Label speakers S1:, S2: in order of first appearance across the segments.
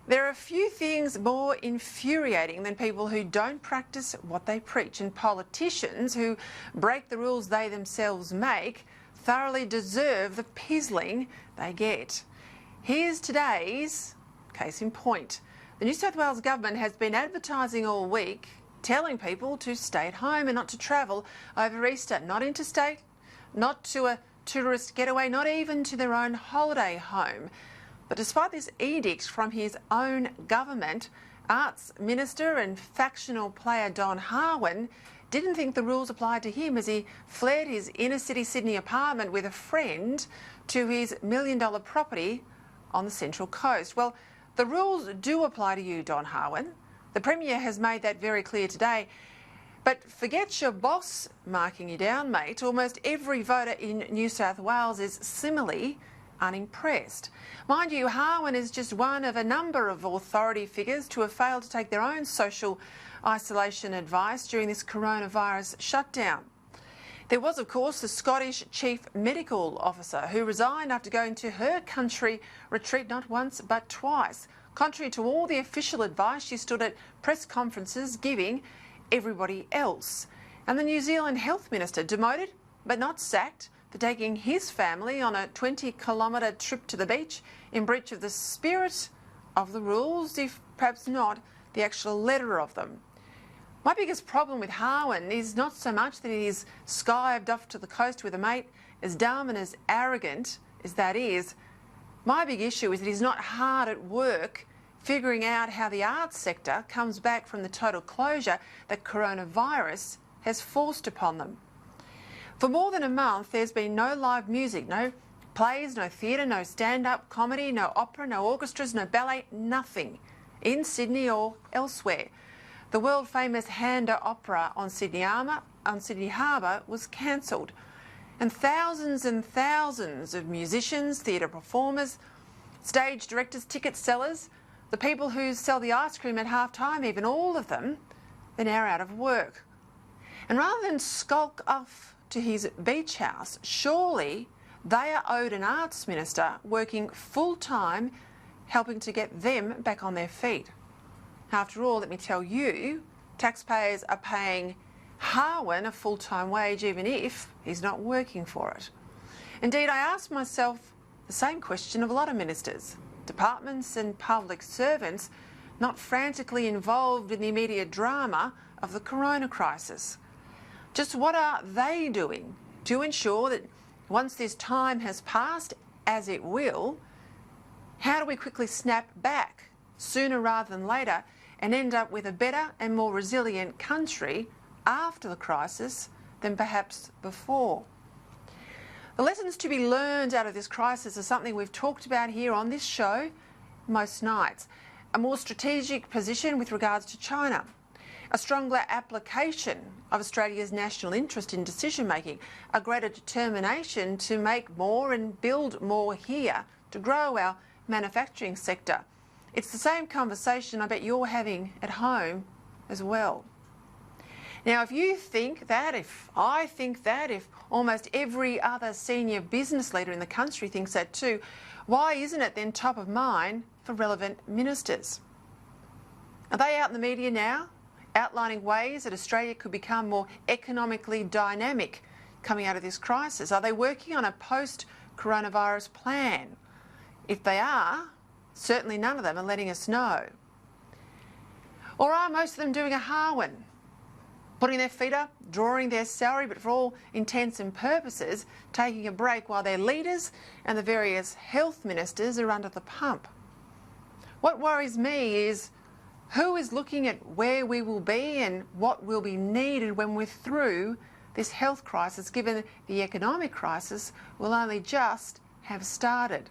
S1: There are few things more infuriating than people who don't practice what they preach, and politicians who break the rules they themselves make thoroughly deserve the pizzling they get. Here's today's case in point. The New South Wales government has been advertising all week, telling people to stay at home and not to travel over Easter, not interstate, not to a tourist getaway, not even to their own holiday home. But despite this edict from his own government, Arts Minister and factional player Don Harwin didn't think the rules applied to him as he fled his inner-city Sydney apartment with a friend to his $1 million property on the Central Coast. Well, the rules do apply to you, Don Harwin. The Premier has made that very clear today. But forget your boss marking you down, mate. Almost every voter in New South Wales is similarly unimpressed. Mind you, Harwin is just one of a number of authority figures to have failed to take their own social isolation advice during this coronavirus shutdown. There was, of course, the Scottish Chief Medical Officer who resigned after going to her country retreat not once but twice. Contrary to all the official advice she stood at press conferences giving everybody else. And the New Zealand Health Minister demoted but not sacked for taking his family on a 20-kilometre trip to the beach in breach of the spirit of the rules, if perhaps not the actual letter of them. My biggest problem with Harwin is not so much that he is skived off to the coast with a mate, as dumb and as arrogant as that is. My big issue is that he's not hard at work figuring out how the arts sector comes back from the total closure that coronavirus has forced upon them. For more than a month, there's been no live music, no plays, no theatre, no stand-up comedy, no opera, no orchestras, no ballet, nothing in Sydney or elsewhere. The world-famous Handa Opera on Sydney Harbour was cancelled, and thousands of musicians, theatre performers, stage directors, ticket sellers, the people who sell the ice cream at half-time, even all of them, they're now out of work. And rather than skulk off to his beach house, surely they are owed an arts minister working full-time, helping to get them back on their feet. After all, let me tell you, taxpayers are paying Harwin a full-time wage even if he's not working for it. Indeed, I ask myself the same question of a lot of ministers, departments and public servants not frantically involved in the immediate drama of the corona crisis. Just what are they doing to ensure that once this time has passed, as it will, how do we quickly snap back sooner rather than later and end up with a better and more resilient country after the crisis than perhaps before? The lessons to be learned out of this crisis are something we've talked about here on this show most nights. A more strategic position with regards to China, a stronger application of Australia's national interest in decision-making, a greater determination to make more and build more here to grow our manufacturing sector. It's the same conversation I bet you're having at home as well. Now, if you think that, if I think that, if almost every other senior business leader in the country thinks that too, why isn't it then top of mind for relevant ministers? Are they out in the media now, outlining ways that Australia could become more economically dynamic coming out of this crisis? Are they working on a post-coronavirus plan? If they are, certainly none of them are letting us know. Or are most of them doing a Harwin, putting their feet up, drawing their salary, but for all intents and purposes, taking a break while their leaders and the various health ministers are under the pump? What worries me is who is looking at where we will be and what will be needed when we're through this health crisis, given the economic crisis will only just have started.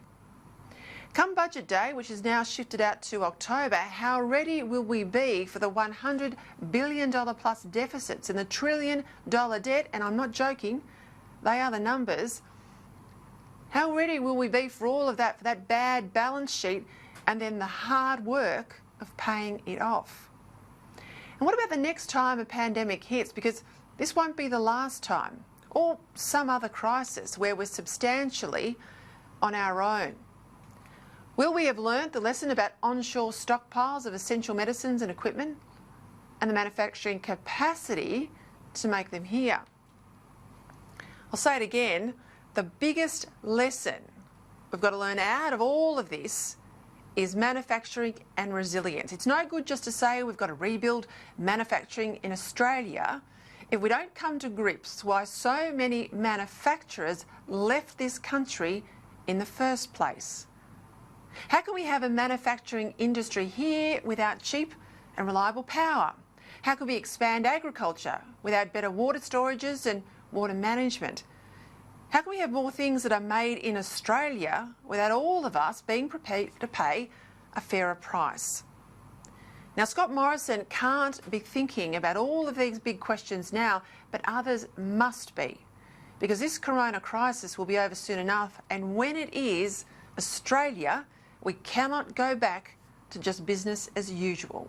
S1: Come budget day, which is now shifted out to October, how ready will we be for the $100 billion plus deficits and the $1 trillion debt? And I'm not joking, they are the numbers. How ready will we be for all of that, for that bad balance sheet and then the hard work of paying it off? And what about the next time a pandemic hits? Because this won't be the last time, or some other crisis where we're substantially on our own. Will we have learnt the lesson about onshore stockpiles of essential medicines and equipment and the manufacturing capacity to make them here? I'll say it again, the biggest lesson we've got to learn out of all of this is manufacturing and resilience. It's no good just to say we've got to rebuild manufacturing in Australia if we don't come to grips why so many manufacturers left this country in the first place. How can we have a manufacturing industry here without cheap and reliable power? How can we expand agriculture without better water storages and water management? How can we have more things that are made in Australia without all of us being prepared to pay a fairer price? Now, Scott Morrison can't be thinking about all of these big questions now, but others must be, because this corona crisis will be over soon enough, and when it is, Australia, we cannot go back to just business as usual.